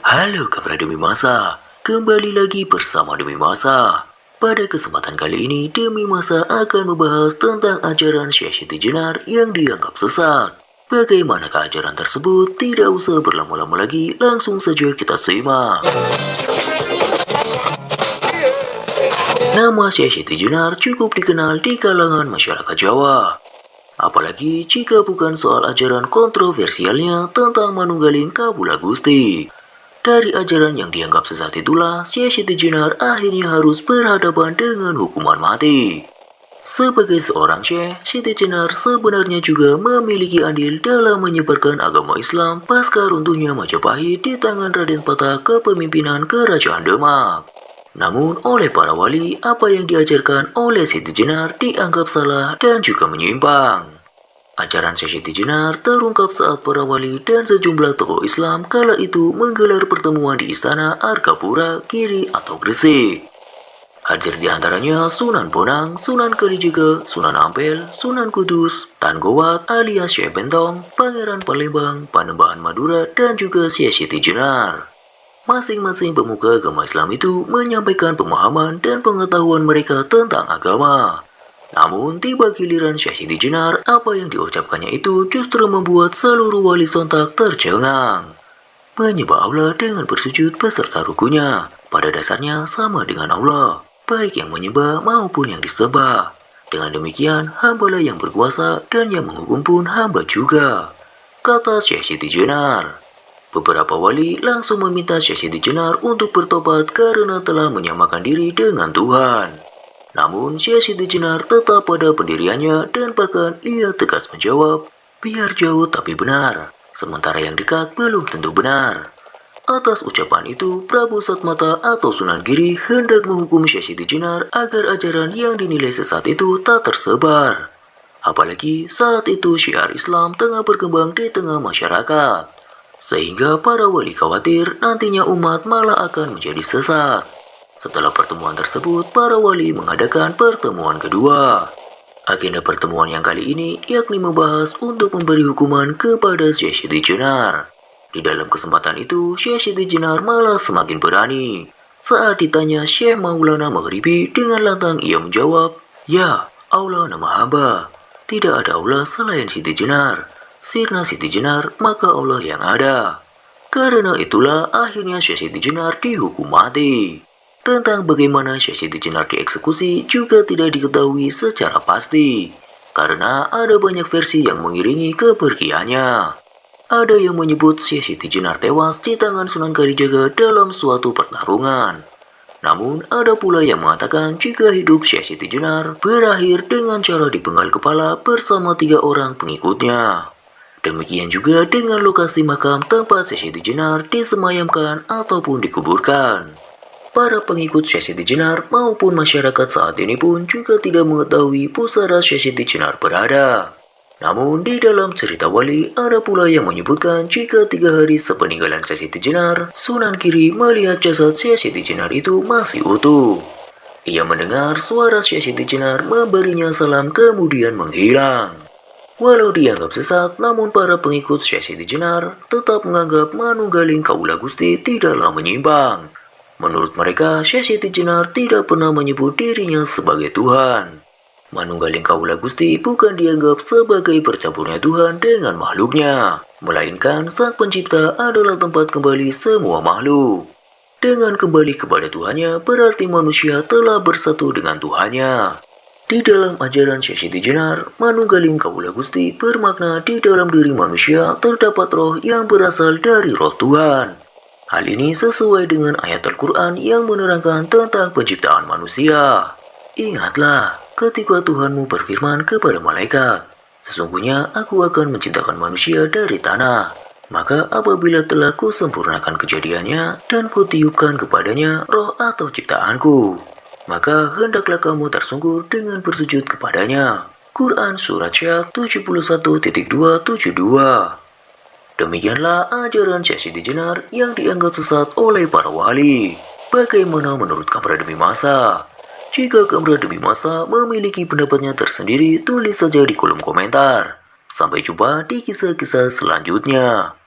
Halo kabar Demi Masa, kembali lagi bersama Demi Masa. Pada kesempatan kali ini, Demi Masa akan membahas tentang ajaran Syekh Siti Jenar yang dianggap sesat. Bagaimanakah ajaran tersebut? Tidak usah berlama-lama lagi, langsung saja kita simak. Nama Syekh Siti Jenar cukup dikenal di kalangan masyarakat Jawa. Apalagi jika bukan soal ajaran kontroversialnya tentang manunggaling Kawula Gusti. Dari ajaran yang dianggap sesat itulah, Syekh Siti Jenar akhirnya harus berhadapan dengan hukuman mati. Sebagai seorang Syekh, Siti Jenar sebenarnya juga memiliki andil dalam menyebarkan agama Islam pasca runtuhnya Majapahit di tangan Raden Patah kepemimpinan Kerajaan Demak. Namun oleh para wali, apa yang diajarkan oleh Siti Jenar dianggap salah dan juga menyimpang. Ajaran Syekh Siti Jenar terungkap saat para wali dan sejumlah tokoh Islam kala itu menggelar pertemuan di Istana Argapura, Giri atau Gresik. Hadir di antaranya Sunan Bonang, Sunan Kalijaga, Sunan Ampel, Sunan Kudus, Tan Gowat alias Syekh Bentong, Pangeran Palembang, Panembahan Madura, dan juga Syekh Siti Jenar. Masing-masing pemuka agama Islam itu menyampaikan pemahaman dan pengetahuan mereka tentang agama. Namun tiba giliran Syekh Siti Jenar, apa yang diucapkannya itu justru membuat seluruh wali sontak tercengang. Menyembah Allah dengan bersujud beserta rukunya, pada dasarnya sama dengan Allah, baik yang menyembah maupun yang disembah. Dengan demikian, hambalah yang berkuasa dan yang menghukum pun hamba juga, kata Syekh Siti Jenar. Beberapa wali langsung meminta Syekh Siti Jenar untuk bertobat karena telah menyamakan diri dengan Tuhan. Namun Syekh Siti Jenar tetap pada pendiriannya dan bahkan ia tegas menjawab, biar jauh tapi benar, sementara yang dekat belum tentu benar. Atas ucapan itu, Prabu Satmata atau Sunan Giri hendak menghukum Syekh Siti Jenar agar ajaran yang dinilai sesat itu tak tersebar. Apalagi saat itu syiar Islam tengah berkembang di tengah masyarakat, sehingga para wali khawatir nantinya umat malah akan menjadi sesat. Setelah pertemuan tersebut, para wali mengadakan pertemuan kedua. Agenda pertemuan yang kali ini yakni membahas untuk memberi hukuman kepada Syekh Siti Jenar. Di dalam kesempatan itu, Syekh Siti Jenar malah semakin berani. Saat ditanya Syekh Maulana Maghribi, dengan lantang ia menjawab, "Ya, Allah nama hamba. Tidak ada Allah selain Siti Jenar. Sirna Siti Jenar, maka Allah yang ada." Karena itulah akhirnya Syekh Siti Jenar dihukum mati. Tentang bagaimana Syekh Siti Jenar dieksekusi juga tidak diketahui secara pasti, karena ada banyak versi yang mengiringi kepergiannya. Ada yang menyebut Syekh Siti Jenar tewas di tangan Sunan Kalijaga dalam suatu pertarungan. Namun ada pula yang mengatakan jika hidup Syekh Siti Jenar berakhir dengan cara dipenggal kepala bersama 3 orang pengikutnya. Demikian juga dengan lokasi makam tempat Syekh Siti Jenar disemayamkan ataupun dikuburkan. Para pengikut Syekh Siti Jenar maupun masyarakat saat ini pun juga tidak mengetahui pusara Syekh Siti Jenar berada. Namun di dalam cerita wali ada pula yang menyebutkan jika 3 hari sepeninggalan Syekh Siti Jenar, Sunan Giri melihat jasad Syekh Siti Jenar itu masih utuh. Ia mendengar suara Syekh Siti Jenar memberinya salam kemudian menghilang. Walau dianggap sesat, namun para pengikut Syekh Siti Jenar tetap menganggap manunggaling Kawula Gusti tidaklah menyimpang. Menurut mereka, Syekh Siti Jenar tidak pernah menyebut dirinya sebagai Tuhan. Manunggaling Kawula Gusti bukan dianggap sebagai bercampurnya Tuhan dengan makhluknya, melainkan Sang Pencipta adalah tempat kembali semua makhluk. Dengan kembali kepada Tuhannya, berarti manusia telah bersatu dengan Tuhannya. Di dalam ajaran Syekh Siti Jenar, manunggaling Kawula Gusti bermakna di dalam diri manusia terdapat roh yang berasal dari roh Tuhan. Hal ini sesuai dengan ayat Al-Quran yang menerangkan tentang penciptaan manusia. Ingatlah ketika Tuhanmu berfirman kepada malaikat, "Sesungguhnya aku akan menciptakan manusia dari tanah. Maka apabila telah kusempurnakan kejadiannya dan kutiupkan kepadanya roh atau ciptaanku, maka hendaklah kamu tersungkur dengan bersujud kepadanya." Quran Surat Syah 71.272. Demikianlah ajaran Syekh Siti Jenar yang dianggap sesat oleh para wali. Bagaimana menurut Kamera Demi Masa? Jika Kamera Demi Masa memiliki pendapatnya tersendiri, tulis saja di kolom komentar. Sampai jumpa di kisah-kisah selanjutnya.